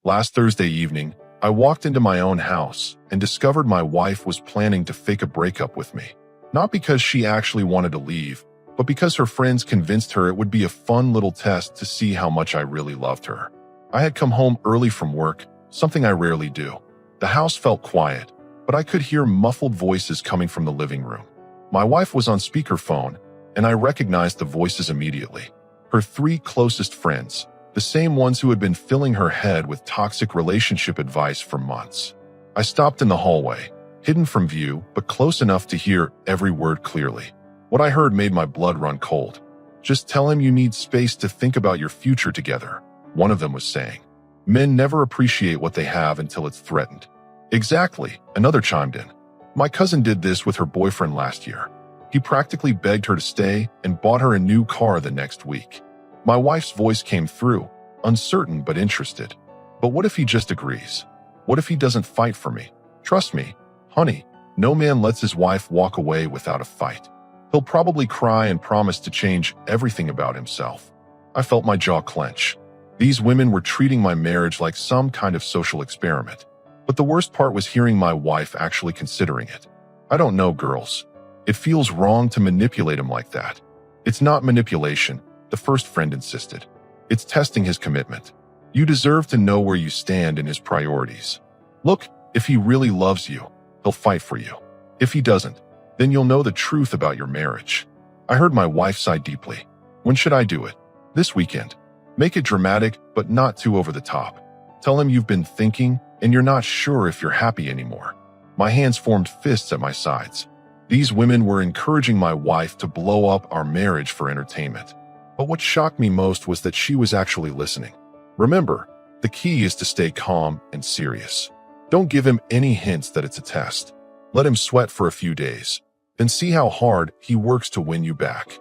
Last Thursday evening, I walked into my own house and discovered my wife was planning to fake a breakup with me. Not because she actually wanted to leave, but because her friends convinced her it would be a fun little test to see how much I really loved her. I had come home early from work, something I rarely do. The house felt quiet, but I could hear muffled voices coming from the living room. My wife was on speakerphone, and I recognized the voices immediately. Her three closest friends, the same ones who had been filling her head with toxic relationship advice for months. I stopped in the hallway, hidden from view, but close enough to hear every word clearly. What I heard made my blood run cold. "Just tell him you need space to think about your future together," one of them was saying. "Men never appreciate what they have until it's threatened." "Exactly," another chimed in. "My cousin did this with her boyfriend last year. He practically begged her to stay and bought her a new car the next week." My wife's voice came through, uncertain but interested. "But what if he just agrees? What if he doesn't fight for me? Trust me, honey, no man lets his wife walk away without a fight. He'll probably cry and promise to change everything about himself." I felt my jaw clench. These women were treating my marriage like some kind of social experiment. But the worst part was hearing my wife actually considering it. "I don't know, girls. It feels wrong to manipulate him like that." "It's not manipulation," the first friend insisted. "It's testing his commitment. You deserve to know where you stand in his priorities. Look, if he really loves you, he'll fight for you. If he doesn't, then you'll know the truth about your marriage." I heard my wife sigh deeply. "When should I do it?" "This weekend. Make it dramatic, but not too over the top. Tell him you've been thinking and you're not sure if you're happy anymore." My hands formed fists at my sides. These women were encouraging my wife to blow up our marriage for entertainment. But what shocked me most was that she was actually listening. Remember, the key is to stay calm and serious. Don't give him any hints that it's a test. Let him sweat for a few days, then see how hard he works to win you back.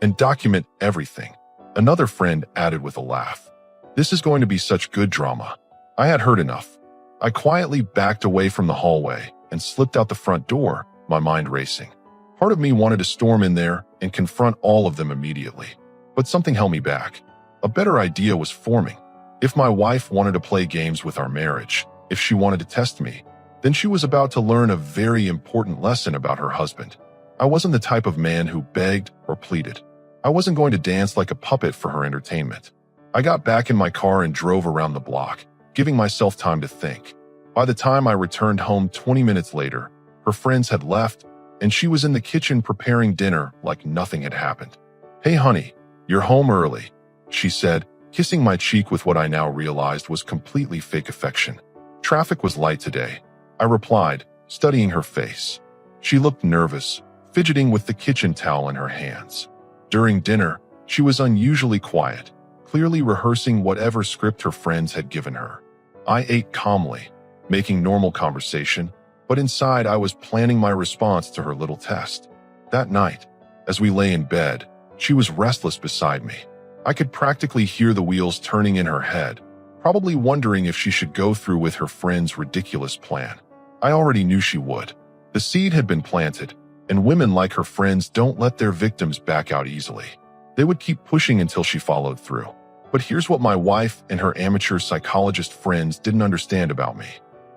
And document everything, another friend added with a laugh. "This is going to be such good drama." I had heard enough. I quietly backed away from the hallway and slipped out the front door, my mind racing. Part of me wanted to storm in there and confront all of them immediately. But something held me back. A better idea was forming. If my wife wanted to play games with our marriage, if she wanted to test me, then she was about to learn a very important lesson about her husband. I wasn't the type of man who begged or pleaded. I wasn't going to dance like a puppet for her entertainment. I got back in my car and drove around the block, giving myself time to think. By the time I returned home 20 minutes later, her friends had left, and she was in the kitchen preparing dinner like nothing had happened. "Hey honey, you're home early," she said, kissing my cheek with what I now realized was completely fake affection. "Traffic was light today," I replied, studying her face. She looked nervous, fidgeting with the kitchen towel in her hands. During dinner, she was unusually quiet, clearly rehearsing whatever script her friends had given her. I ate calmly, making normal conversation, but inside I was planning my response to her little test. That night, as we lay in bed, she was restless beside me. I could practically hear the wheels turning in her head, probably wondering if she should go through with her friend's ridiculous plan. I already knew she would. The seed had been planted, and women like her friends don't let their victims back out easily. They would keep pushing until she followed through. But here's what my wife and her amateur psychologist friends didn't understand about me.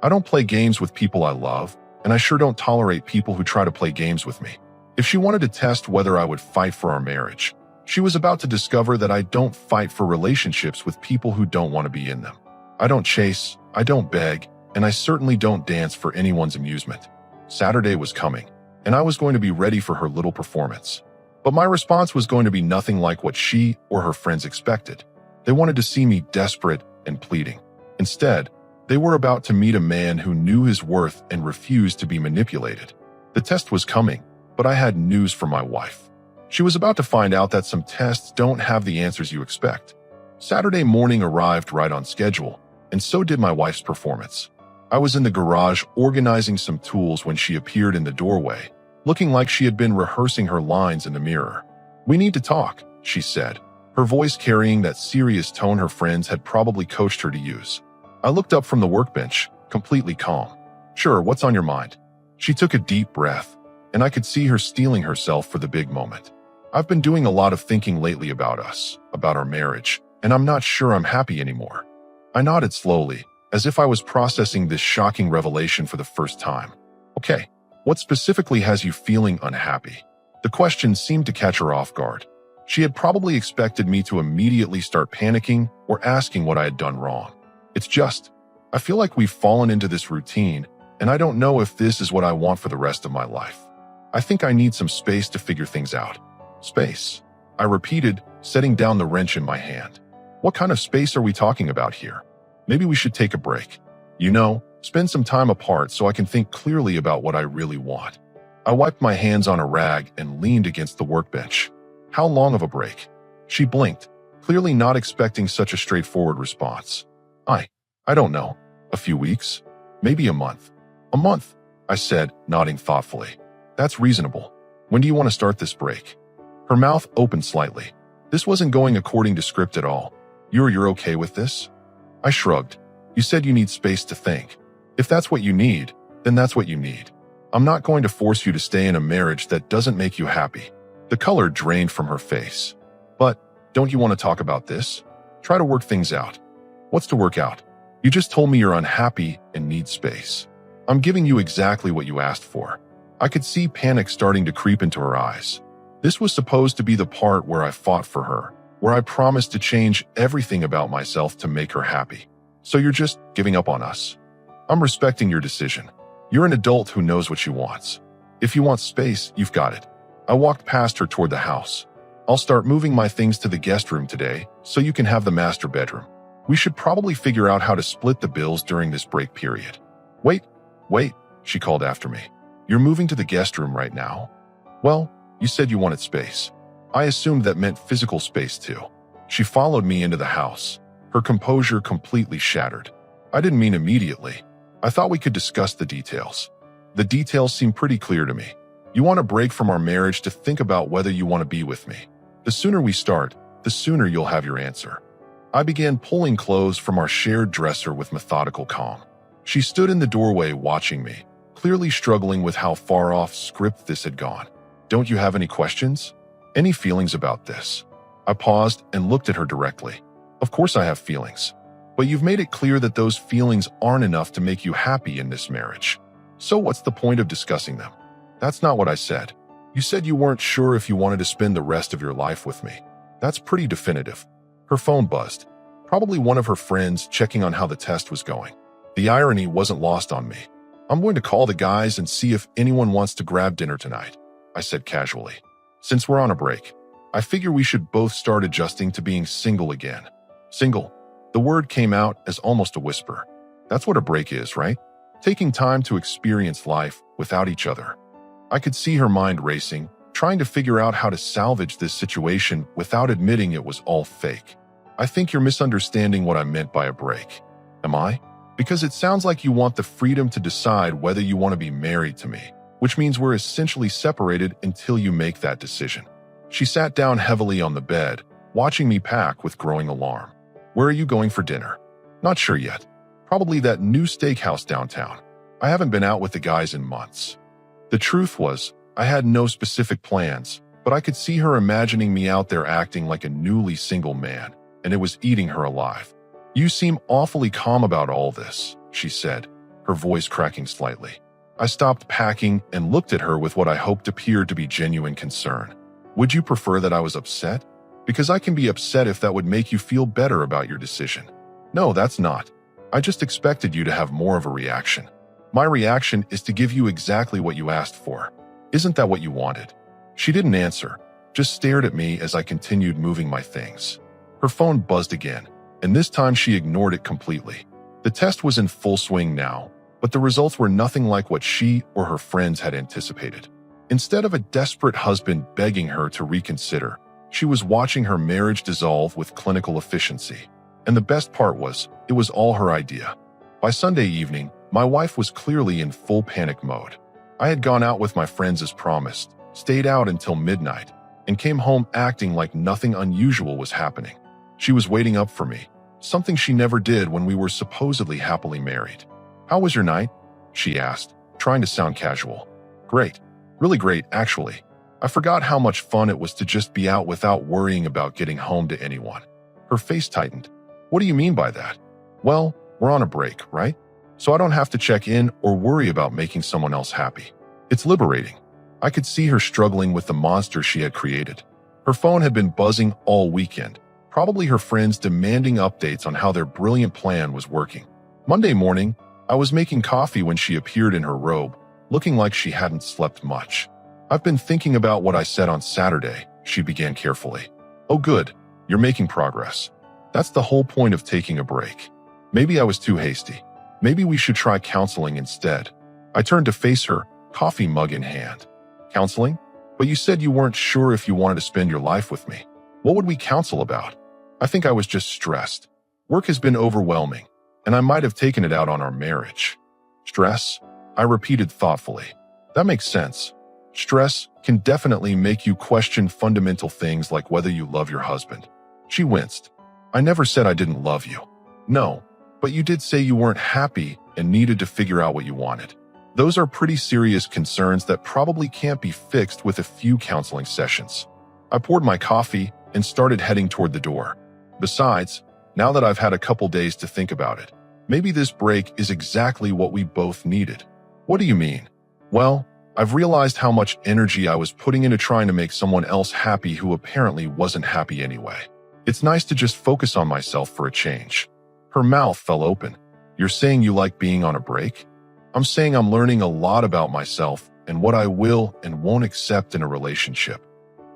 I don't play games with people I love, and I sure don't tolerate people who try to play games with me. If she wanted to test whether I would fight for our marriage, she was about to discover that I don't fight for relationships with people who don't want to be in them. I don't chase, I don't beg, and I certainly don't dance for anyone's amusement. Saturday was coming, and I was going to be ready for her little performance. But my response was going to be nothing like what she or her friends expected. They wanted to see me desperate and pleading. Instead, they were about to meet a man who knew his worth and refused to be manipulated. The test was coming, but I had news for my wife. She was about to find out that some tests don't have the answers you expect. Saturday morning arrived right on schedule, and so did my wife's performance. I was in the garage organizing some tools when she appeared in the doorway, looking like she had been rehearsing her lines in the mirror. "We need to talk," she said, her voice carrying that serious tone her friends had probably coached her to use. I looked up from the workbench, completely calm. "Sure, what's on your mind?" She took a deep breath, and I could see her steeling herself for the big moment. "I've been doing a lot of thinking lately about us, about our marriage, and I'm not sure I'm happy anymore." I nodded slowly, as if I was processing this shocking revelation for the first time. Okay, what specifically has you feeling unhappy? The question seemed to catch her off guard. She had probably expected me to immediately start panicking or asking what I had done wrong. It's just, I feel like we've fallen into this routine, and I don't know if this is what I want for the rest of my life. I think I need some space to figure things out. Space, I repeated, setting down the wrench in my hand. What kind of space are we talking about here? Maybe we should take a break. Spend some time apart so I can think clearly about what I really want. I wiped my hands on a rag and leaned against the workbench. How long of a break? She blinked, clearly not expecting such a straightforward response. I don't know. A few weeks? Maybe a month. A month, I said, nodding thoughtfully. That's reasonable. When do you want to start this break? Her mouth opened slightly. This wasn't going according to script at all. You're okay with this? I shrugged. You said you need space to think. If that's what you need, then that's what you need. I'm not going to force you to stay in a marriage that doesn't make you happy. The color drained from her face. But, don't you want to talk about this? Try to work things out. What's to work out? You just told me you're unhappy and need space. I'm giving you exactly what you asked for. I could see panic starting to creep into her eyes. This was supposed to be the part where I fought for her, where I promised to change everything about myself to make her happy. So you're just giving up on us? I'm respecting your decision. You're an adult who knows what she wants. If you want space, you've got it. I walked past her toward the house. I'll start moving my things to the guest room today, so you can have the master bedroom. We should probably figure out how to split the bills during this break period. Wait, she called after me. You're moving to the guest room right now? Well, you said you wanted space. I assumed that meant physical space too. She followed me into the house, her composure completely shattered. I didn't mean immediately. I thought we could discuss the details. The details seem pretty clear to me. You want a break from our marriage to think about whether you want to be with me. The sooner we start, the sooner you'll have your answer. I began pulling clothes from our shared dresser with methodical calm. She stood in the doorway watching me, clearly struggling with how far off script this had gone. Don't you have any questions? Any feelings about this? I paused and looked at her directly. Of course I have feelings. But you've made it clear that those feelings aren't enough to make you happy in this marriage. So what's the point of discussing them? That's not what I said. You said you weren't sure if you wanted to spend the rest of your life with me. That's pretty definitive. Her phone buzzed. Probably one of her friends checking on how the test was going. The irony wasn't lost on me. I'm going to call the guys and see if anyone wants to grab dinner tonight, I said casually. Since we're on a break, I figure we should both start adjusting to being single again. Single. The word came out as almost a whisper. That's what a break is, right? Taking time to experience life without each other. I could see her mind racing, trying to figure out how to salvage this situation without admitting it was all fake. I think you're misunderstanding what I meant by a break. Am I? Because it sounds like you want the freedom to decide whether you want to be married to me, which means we're essentially separated until you make that decision. She sat down heavily on the bed, watching me pack with growing alarm. Where are you going for dinner? Not sure yet. Probably that new steakhouse downtown. I haven't been out with the guys in months. The truth was, I had no specific plans, but I could see her imagining me out there acting like a newly single man, and it was eating her alive. You seem awfully calm about all this, she said, her voice cracking slightly. I stopped packing and looked at her with what I hoped appeared to be genuine concern. Would you prefer that I was upset? Because I can be upset if that would make you feel better about your decision. No, that's not. I just expected you to have more of a reaction. My reaction is to give you exactly what you asked for. Isn't that what you wanted? She didn't answer, just stared at me as I continued moving my things. Her phone buzzed again, and this time she ignored it completely. The test was in full swing now, but the results were nothing like what she or her friends had anticipated. Instead of a desperate husband begging her to reconsider, she was watching her marriage dissolve with clinical efficiency. And the best part was, it was all her idea. By Sunday evening, my wife was clearly in full panic mode. I had gone out with my friends as promised, stayed out until midnight, and came home acting like nothing unusual was happening. She was waiting up for me, something she never did when we were supposedly happily married. How was your night? She asked, trying to sound casual. Great. Really great, actually. I forgot how much fun it was to just be out without worrying about getting home to anyone. Her face tightened. What do you mean by that? Well, we're on a break, right? So I don't have to check in or worry about making someone else happy. It's liberating. I could see her struggling with the monster she had created. Her phone had been buzzing all weekend, probably her friends demanding updates on how their brilliant plan was working. Monday morning, I was making coffee when she appeared in her robe, looking like she hadn't slept much. I've been thinking about what I said on Saturday, she began carefully. Oh good, you're making progress. That's the whole point of taking a break. Maybe I was too hasty. Maybe we should try counseling instead. I turned to face her, coffee mug in hand. Counseling? But you said you weren't sure if you wanted to spend your life with me. What would we counsel about? I think I was just stressed. Work has been overwhelming, and I might have taken it out on our marriage. Stress? I repeated thoughtfully. That makes sense. Stress can definitely make you question fundamental things like whether you love your husband. She winced. I never said I didn't love you. No, but you did say you weren't happy and needed to figure out what you wanted. Those are pretty serious concerns that probably can't be fixed with a few counseling sessions. I poured my coffee and started heading toward the door. Besides, now that I've had a couple days to think about it, maybe this break is exactly what we both needed. What do you mean? Well, I've realized how much energy I was putting into trying to make someone else happy who apparently wasn't happy anyway. It's nice to just focus on myself for a change. Her mouth fell open. You're saying you like being on a break? I'm saying I'm learning a lot about myself and what I will and won't accept in a relationship.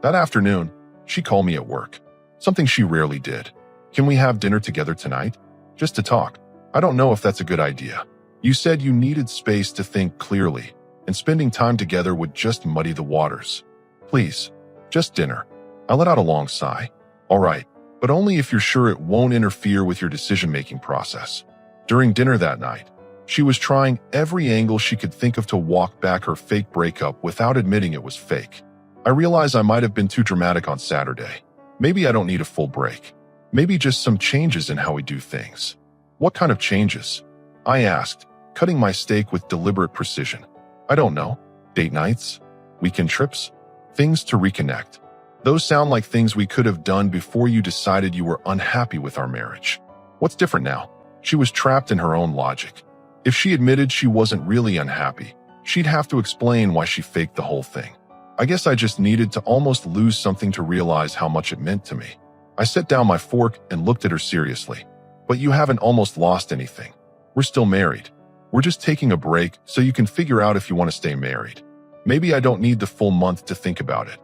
That afternoon, she called me at work, something she rarely did. Can we have dinner together tonight? Just to talk. I don't know if that's a good idea. You said you needed space to think clearly, and spending time together would just muddy the waters. Please, just dinner. I let out a long sigh. All right, but only if you're sure it won't interfere with your decision-making process. During dinner that night, she was trying every angle she could think of to walk back her fake breakup without admitting it was fake. I realized I might have been too dramatic on Saturday. Maybe I don't need a full break. Maybe just some changes in how we do things. What kind of changes? I asked, cutting my steak with deliberate precision. I don't know. Date nights? Weekend trips? Things to reconnect. Those sound like things we could have done before you decided you were unhappy with our marriage. What's different now? She was trapped in her own logic. If she admitted she wasn't really unhappy, she'd have to explain why she faked the whole thing. I guess I just needed to almost lose something to realize how much it meant to me. I set down my fork and looked at her seriously. But you haven't almost lost anything. We're still married. We're just taking a break so you can figure out if you want to stay married. Maybe I don't need the full month to think about it.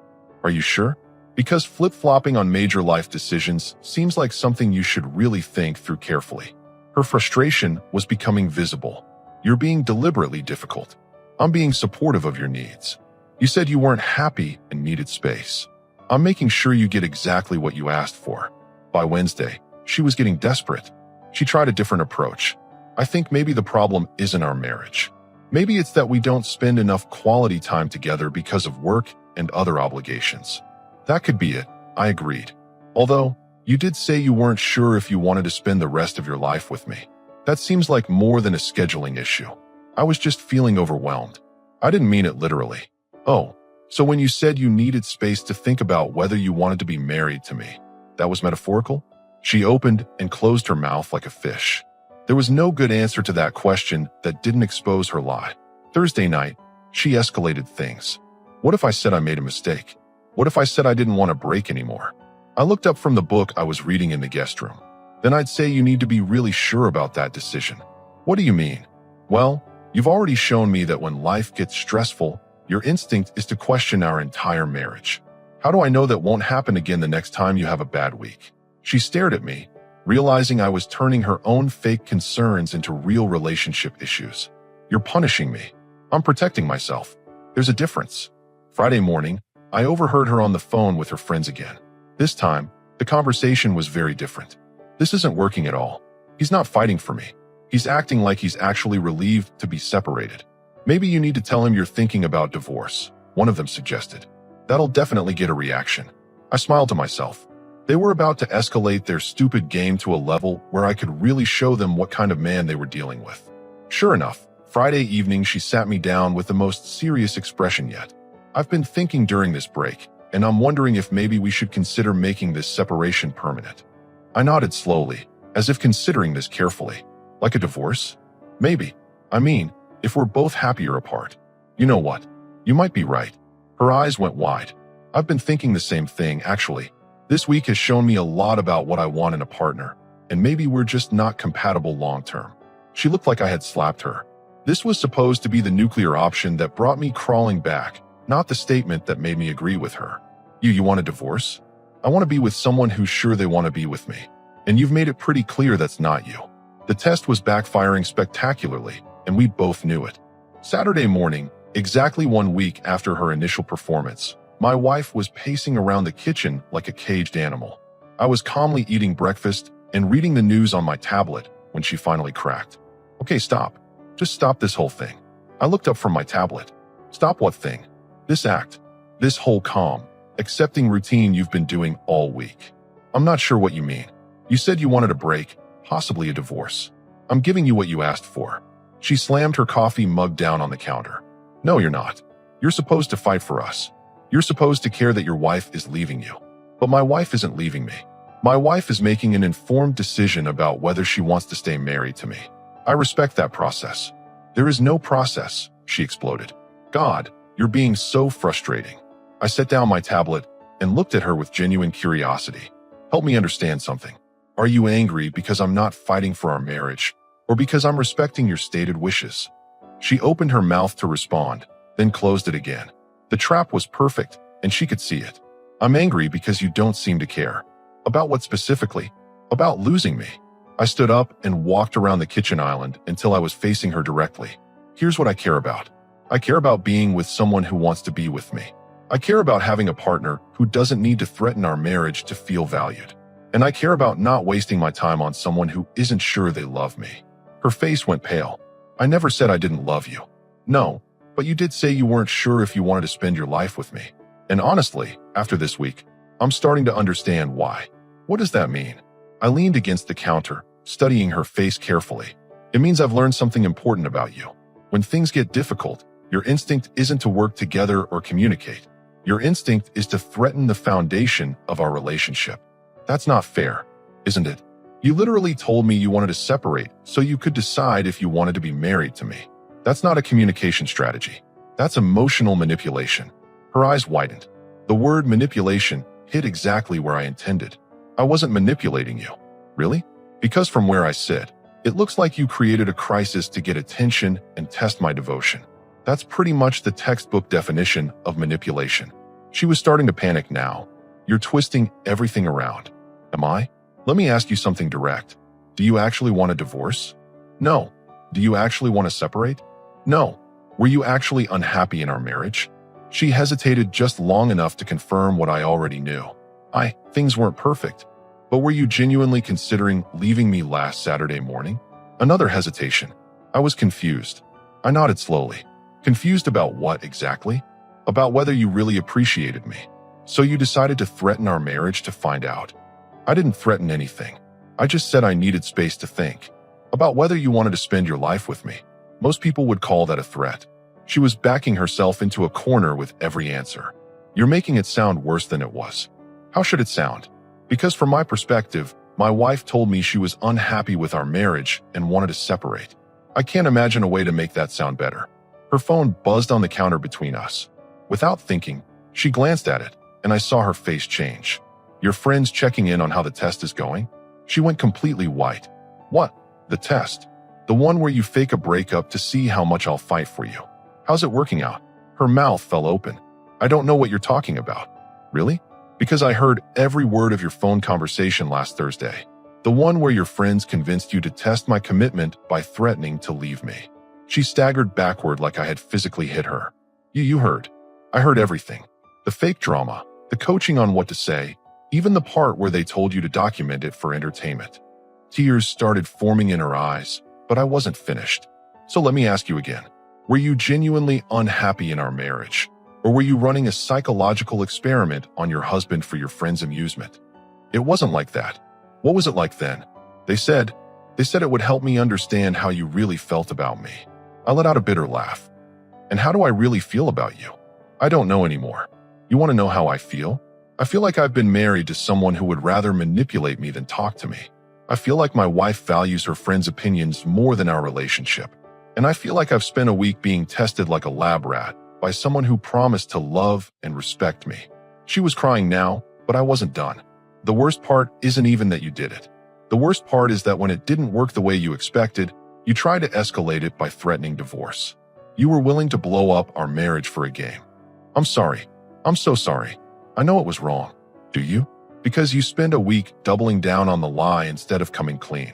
Are you sure? Because flip-flopping on major life decisions seems like something you should really think through carefully. Her frustration was becoming visible. You're being deliberately difficult. I'm being supportive of your needs. You said you weren't happy and needed space. I'm making sure you get exactly what you asked for. By Wednesday, she was getting desperate. She tried a different approach. I think maybe the problem isn't our marriage. Maybe it's that we don't spend enough quality time together because of work and other obligations. That could be it, I agreed. Although, you did say you weren't sure if you wanted to spend the rest of your life with me. That seems like more than a scheduling issue. I was just feeling overwhelmed. I didn't mean it literally. Oh, so when you said you needed space to think about whether you wanted to be married to me, that was metaphorical? She opened and closed her mouth like a fish. There was no good answer to that question that didn't expose her lie. Thursday night, she escalated things. What if I said I made a mistake? What if I said I didn't want a break anymore? I looked up from the book I was reading in the guest room. Then I'd say you need to be really sure about that decision. What do you mean? Well, you've already shown me that when life gets stressful, your instinct is to question our entire marriage. How do I know that won't happen again the next time you have a bad week? She stared at me, realizing I was turning her own fake concerns into real relationship issues. You're punishing me. I'm protecting myself. There's a difference. Friday morning, I overheard her on the phone with her friends again. This time, the conversation was very different. This isn't working at all. He's not fighting for me. He's acting like he's actually relieved to be separated. Maybe you need to tell him you're thinking about divorce, one of them suggested. That'll definitely get a reaction. I smiled to myself. They were about to escalate their stupid game to a level where I could really show them what kind of man they were dealing with. Sure enough, Friday evening she sat me down with the most serious expression yet. I've been thinking during this break, and I'm wondering if maybe we should consider making this separation permanent. I nodded slowly, as if considering this carefully. Like a divorce? Maybe. I mean, if we're both happier apart. You know what? You might be right. Her eyes went wide. I've been thinking the same thing, actually. This week has shown me a lot about what I want in a partner, and maybe we're just not compatible long-term. She looked like I had slapped her. This was supposed to be the nuclear option that brought me crawling back, not the statement that made me agree with her. You want a divorce? I want to be with someone who's sure they want to be with me. And you've made it pretty clear that's not you. The test was backfiring spectacularly, and we both knew it. Saturday morning, exactly 1 week after her initial performance, my wife was pacing around the kitchen like a caged animal. I was calmly eating breakfast and reading the news on my tablet when she finally cracked. Okay, stop. Just stop this whole thing. I looked up from my tablet. Stop what thing? This act. This whole calm, accepting routine you've been doing all week. I'm not sure what you mean. You said you wanted a break, possibly a divorce. I'm giving you what you asked for. She slammed her coffee mug down on the counter. No, you're not. You're supposed to fight for us. You're supposed to care that your wife is leaving you. But my wife isn't leaving me. My wife is making an informed decision about whether she wants to stay married to me. I respect that process. There is no process, she exploded. God, you're being so frustrating. I set down my tablet and looked at her with genuine curiosity. Help me understand something. Are you angry because I'm not fighting for our marriage, or because I'm respecting your stated wishes? She opened her mouth to respond, then closed it again. The trap was perfect, and she could see it. I'm angry because you don't seem to care. About what specifically? About losing me. I stood up and walked around the kitchen island until I was facing her directly. Here's what I care about. I care about being with someone who wants to be with me. I care about having a partner who doesn't need to threaten our marriage to feel valued. And I care about not wasting my time on someone who isn't sure they love me. Her face went pale. I never said I didn't love you. No, but you did say you weren't sure if you wanted to spend your life with me. And honestly, after this week, I'm starting to understand why. What does that mean? I leaned against the counter, studying her face carefully. It means I've learned something important about you. When things get difficult, your instinct isn't to work together or communicate. Your instinct is to threaten the foundation of our relationship. That's not fair, isn't it? You literally told me you wanted to separate so you could decide if you wanted to be married to me. That's not a communication strategy. That's emotional manipulation. Her eyes widened. The word manipulation hit exactly where I intended. I wasn't manipulating you. Really? Because from where I sit, it looks like you created a crisis to get attention and test my devotion. That's pretty much the textbook definition of manipulation. She was starting to panic now. You're twisting everything around. Am I? Let me ask you something direct. Do you actually want a divorce? No. Do you actually want to separate? No. Were you actually unhappy in our marriage? She hesitated just long enough to confirm what I already knew. Things weren't perfect. But were you genuinely considering leaving me last Saturday morning? Another hesitation. I was confused. I nodded slowly. Confused about what exactly? About whether you really appreciated me. So you decided to threaten our marriage to find out. I didn't threaten anything. I just said I needed space to think. About whether you wanted to spend your life with me. Most people would call that a threat. She was backing herself into a corner with every answer. You're making it sound worse than it was. How should it sound? Because from my perspective, my wife told me she was unhappy with our marriage and wanted to separate. I can't imagine a way to make that sound better. Her phone buzzed on the counter between us. Without thinking, she glanced at it, and I saw her face change. Your friend's checking in on how the test is going? She went completely white. What? The test? The one where you fake a breakup to see how much I'll fight for you. How's it working out? Her mouth fell open. I don't know what you're talking about. Really? Because I heard every word of your phone conversation last Thursday. The one where your friends convinced you to test my commitment by threatening to leave me. She staggered backward like I had physically hit her. You heard. I heard everything. The fake drama, the coaching on what to say, even the part where they told you to document it for entertainment. Tears started forming in her eyes, but I wasn't finished. So let me ask you again. Were you genuinely unhappy in our marriage? Or were you running a psychological experiment on your husband for your friend's amusement? It wasn't like that. What was it like then? They said it would help me understand how you really felt about me. I let out a bitter laugh. And how do I really feel about you? I don't know anymore. You want to know how I feel? I feel like I've been married to someone who would rather manipulate me than talk to me. I feel like my wife values her friends' opinions more than our relationship. And I feel like I've spent a week being tested like a lab rat by someone who promised to love and respect me. She was crying now, but I wasn't done. The worst part isn't even that you did it. The worst part is that when it didn't work the way you expected, you tried to escalate it by threatening divorce. You were willing to blow up our marriage for a game. I'm sorry. I'm so sorry. I know it was wrong. Do you? Because you spend a week doubling down on the lie instead of coming clean.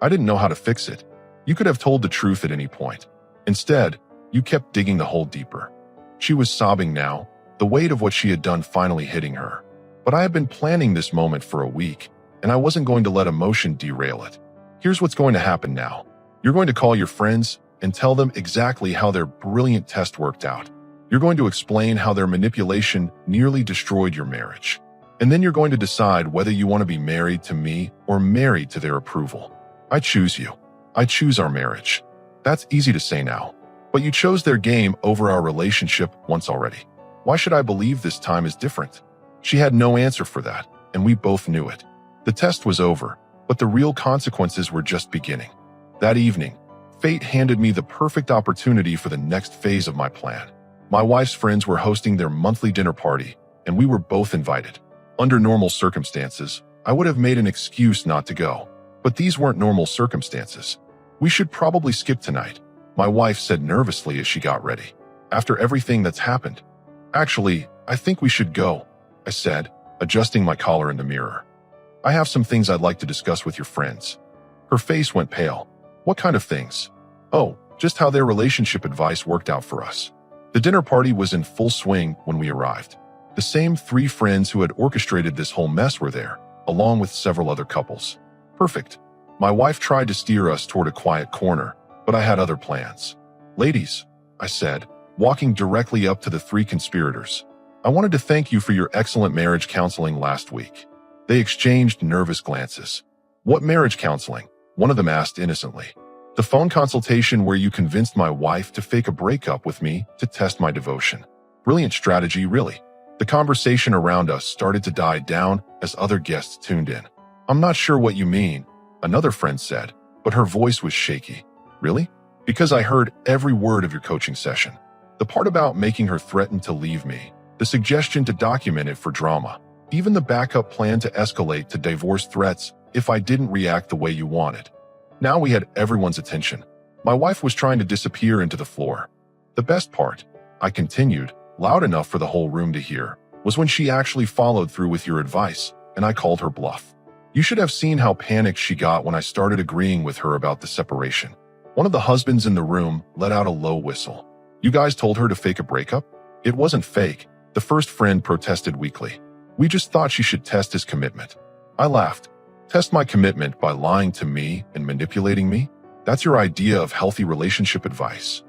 I didn't know how to fix it. You could have told the truth at any point. Instead, you kept digging the hole deeper. She was sobbing now, the weight of what she had done finally hitting her. But I had been planning this moment for a week, and I wasn't going to let emotion derail it. Here's what's going to happen now. You're going to call your friends and tell them exactly how their brilliant test worked out. You're going to explain how their manipulation nearly destroyed your marriage. And then you're going to decide whether you want to be married to me or married to their approval. I choose you. I choose our marriage. That's easy to say now. But you chose their game over our relationship once already. Why should I believe this time is different? She had no answer for that, and we both knew it. The test was over, but the real consequences were just beginning. That evening, fate handed me the perfect opportunity for the next phase of my plan. My wife's friends were hosting their monthly dinner party, and we were both invited. Under normal circumstances, I would have made an excuse not to go. But these weren't normal circumstances. We should probably skip tonight, my wife said nervously as she got ready. After everything that's happened. Actually, I think we should go, I said, adjusting my collar in the mirror. I have some things I'd like to discuss with your friends. Her face went pale. What kind of things? Oh, just how their relationship advice worked out for us. The dinner party was in full swing when we arrived. The same 3 friends who had orchestrated this whole mess were there, along with several other couples. Perfect. My wife tried to steer us toward a quiet corner, but I had other plans. Ladies, I said, walking directly up to the 3 conspirators. I wanted to thank you for your excellent marriage counseling last week. They exchanged nervous glances. What marriage counseling? One of them asked innocently. The phone consultation where you convinced my wife to fake a breakup with me to test my devotion. Brilliant strategy, really. The conversation around us started to die down as other guests tuned in. I'm not sure what you mean, another friend said, but her voice was shaky. Really? Because I heard every word of your coaching session. The part about making her threaten to leave me, the suggestion to document it for drama, even the backup plan to escalate to divorce threats if I didn't react the way you wanted. Now we had everyone's attention. My wife was trying to disappear into the floor. The best part, I continued, loud enough for the whole room to hear, was when she actually followed through with your advice, and I called her bluff. You should have seen how panicked she got when I started agreeing with her about the separation. One of the husbands in the room let out a low whistle. You guys told her to fake a breakup? It wasn't fake, the first friend protested weakly. We just thought she should test his commitment. I laughed. Test my commitment by lying to me and manipulating me? That's your idea of healthy relationship advice.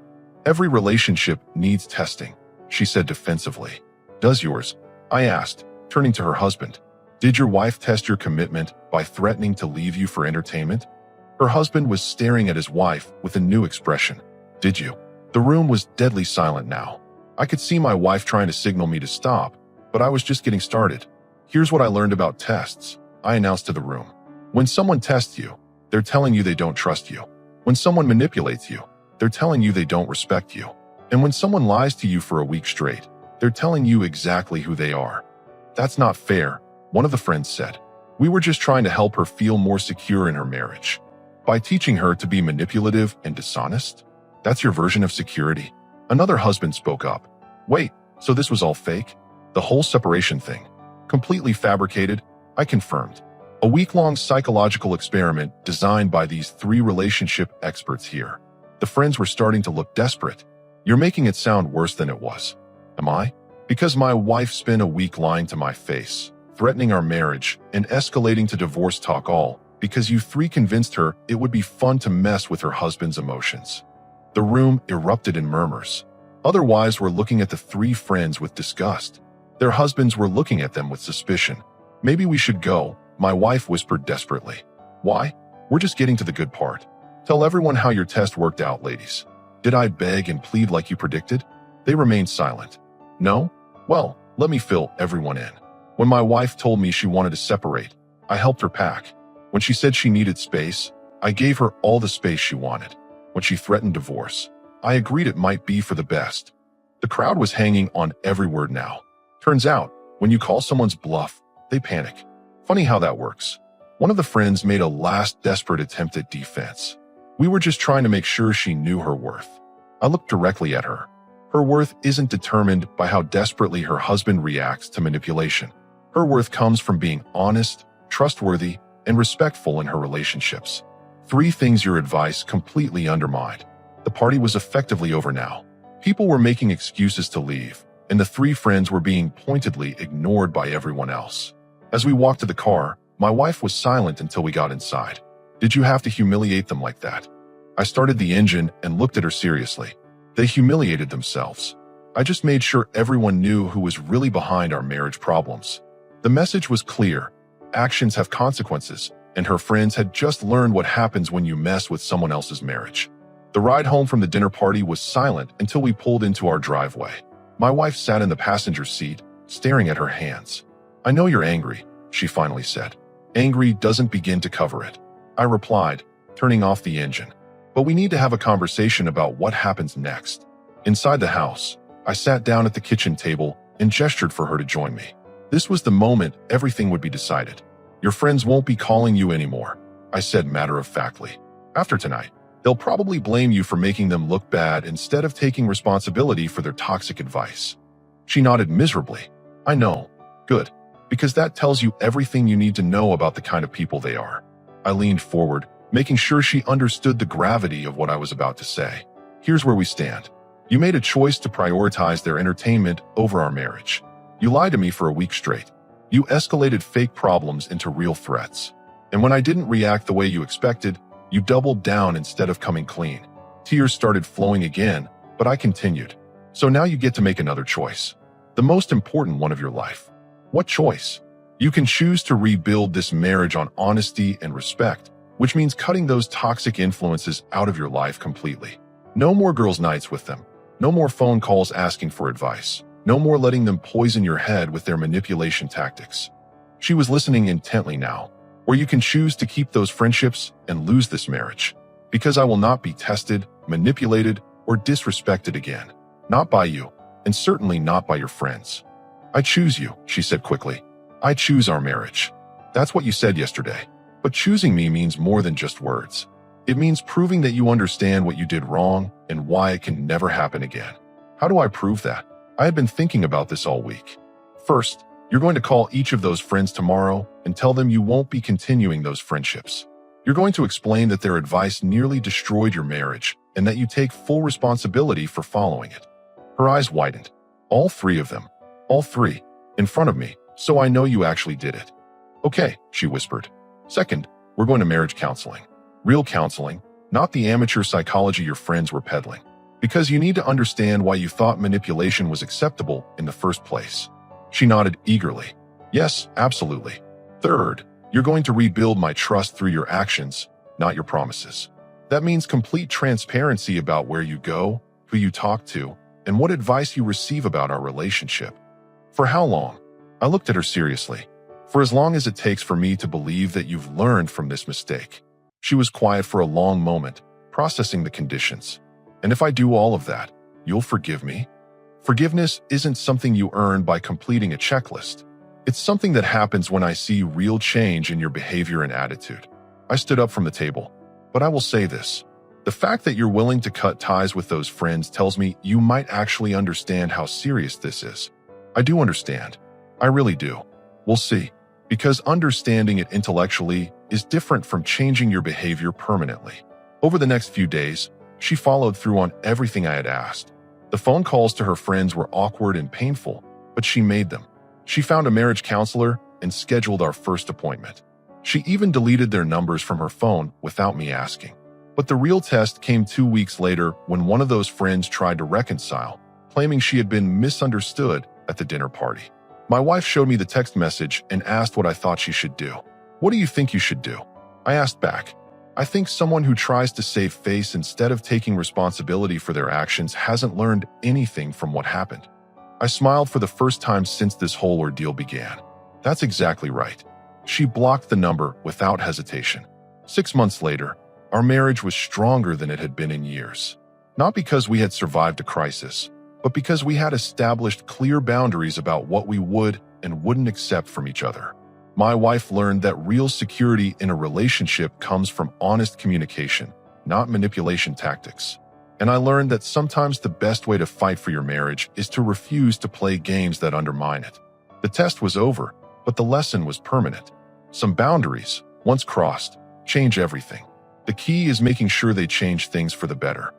Every relationship needs testing, she said defensively. Does yours? I asked, turning to her husband. Did your wife test your commitment by threatening to leave you for entertainment? Her husband was staring at his wife with a new expression. Did you? The room was deadly silent now. I could see my wife trying to signal me to stop, but I was just getting started. Here's what I learned about tests, I announced to the room. When someone tests you, they're telling you they don't trust you. When someone manipulates you, they're telling you they don't respect you. And when someone lies to you for a week straight, they're telling you exactly who they are. That's not fair, one of the friends said. We were just trying to help her feel more secure in her marriage. By teaching her to be manipulative and dishonest? That's your version of security? Another husband spoke up. Wait, so this was all fake? The whole separation thing? Completely fabricated? I confirmed. A week-long psychological experiment designed by these 3 relationship experts here. The friends were starting to look desperate. You're making it sound worse than it was. Am I? Because my wife spent a week lying to my face, threatening our marriage, and escalating to divorce talk all because you 3 convinced her it would be fun to mess with her husband's emotions. The room erupted in murmurs. Other wives were looking at the 3 friends with disgust. Their husbands were looking at them with suspicion. Maybe we should go, my wife whispered desperately. Why? We're just getting to the good part. Tell everyone how your test worked out, ladies. Did I beg and plead like you predicted? They remained silent. No? Well, let me fill everyone in. When my wife told me she wanted to separate, I helped her pack. When she said she needed space, I gave her all the space she wanted. When she threatened divorce, I agreed it might be for the best. The crowd was hanging on every word now. Turns out, when you call someone's bluff, they panic. Funny how that works. One of the friends made a last desperate attempt at defense. We were just trying to make sure she knew her worth. I looked directly at her. Her worth isn't determined by how desperately her husband reacts to manipulation. Her worth comes from being honest, trustworthy, and respectful in her relationships. 3 things your advice completely undermined. The party was effectively over now. People were making excuses to leave, and the 3 friends were being pointedly ignored by everyone else. As we walked to the car, my wife was silent until we got inside. Did you have to humiliate them like that? I started the engine and looked at her seriously. They humiliated themselves. I just made sure everyone knew who was really behind our marriage problems. The message was clear. Actions have consequences, and her friends had just learned what happens when you mess with someone else's marriage. The ride home from the dinner party was silent until we pulled into our driveway. My wife sat in the passenger seat, staring at her hands. I know you're angry, she finally said. Angry doesn't begin to cover it. I replied, turning off the engine. But we need to have a conversation about what happens next. Inside the house, I sat down at the kitchen table and gestured for her to join me. This was the moment everything would be decided. Your friends won't be calling you anymore, I said matter-of-factly. After tonight, they'll probably blame you for making them look bad instead of taking responsibility for their toxic advice. She nodded miserably. I know. Good. Because that tells you everything you need to know about the kind of people they are. I leaned forward, making sure she understood the gravity of what I was about to say. Here's where we stand. You made a choice to prioritize their entertainment over our marriage. You lied to me for a week straight. You escalated fake problems into real threats. And when I didn't react the way you expected, you doubled down instead of coming clean. Tears started flowing again, but I continued. So now you get to make another choice. The most important one of your life. What choice? You can choose to rebuild this marriage on honesty and respect, which means cutting those toxic influences out of your life completely. No more girls' nights with them. No more phone calls asking for advice. No more letting them poison your head with their manipulation tactics. She was listening intently now, or you can choose to keep those friendships and lose this marriage. Because I will not be tested, manipulated, or disrespected again. Not by you, and certainly not by your friends. I choose you, she said quickly. I choose our marriage. That's what you said yesterday. But choosing me means more than just words. It means proving that you understand what you did wrong and why it can never happen again. How do I prove that? I had been thinking about this all week. First, you're going to call each of those friends tomorrow and tell them you won't be continuing those friendships. You're going to explain that their advice nearly destroyed your marriage and that you take full responsibility for following it. Her eyes widened. All 3 of them. All 3. In front of me, so I know you actually did it. Okay, she whispered. Second, we're going to marriage counseling. Real counseling, not the amateur psychology your friends were peddling. Because you need to understand why you thought manipulation was acceptable in the first place. She nodded eagerly. Yes, absolutely. Third, you're going to rebuild my trust through your actions, not your promises. That means complete transparency about where you go, who you talk to, and what advice you receive about our relationship. For how long? I looked at her seriously. For as long as it takes for me to believe that you've learned from this mistake. She was quiet for a long moment, processing the conditions. And if I do all of that, you'll forgive me? Forgiveness isn't something you earn by completing a checklist. It's something that happens when I see real change in your behavior and attitude. I stood up from the table. But I will say this. The fact that you're willing to cut ties with those friends tells me you might actually understand how serious this is. I do understand. I really do. We'll see. Because understanding it intellectually is different from changing your behavior permanently. Over the next few days, she followed through on everything I had asked. The phone calls to her friends were awkward and painful, but she made them. She found a marriage counselor and scheduled our first appointment. She even deleted their numbers from her phone without me asking. But the real test came 2 weeks later when one of those friends tried to reconcile, claiming she had been misunderstood at the dinner party. My wife showed me the text message and asked what I thought she should do. What do you think you should do? I asked back. I think someone who tries to save face instead of taking responsibility for their actions hasn't learned anything from what happened. I smiled for the first time since this whole ordeal began. That's exactly right. She blocked the number without hesitation. 6 months later, our marriage was stronger than it had been in years. Not because we had survived a crisis, but because we had established clear boundaries about what we would and wouldn't accept from each other. My wife learned that real security in a relationship comes from honest communication, not manipulation tactics. And I learned that sometimes the best way to fight for your marriage is to refuse to play games that undermine it. The test was over, but the lesson was permanent. Some boundaries, once crossed, change everything. The key is making sure they change things for the better.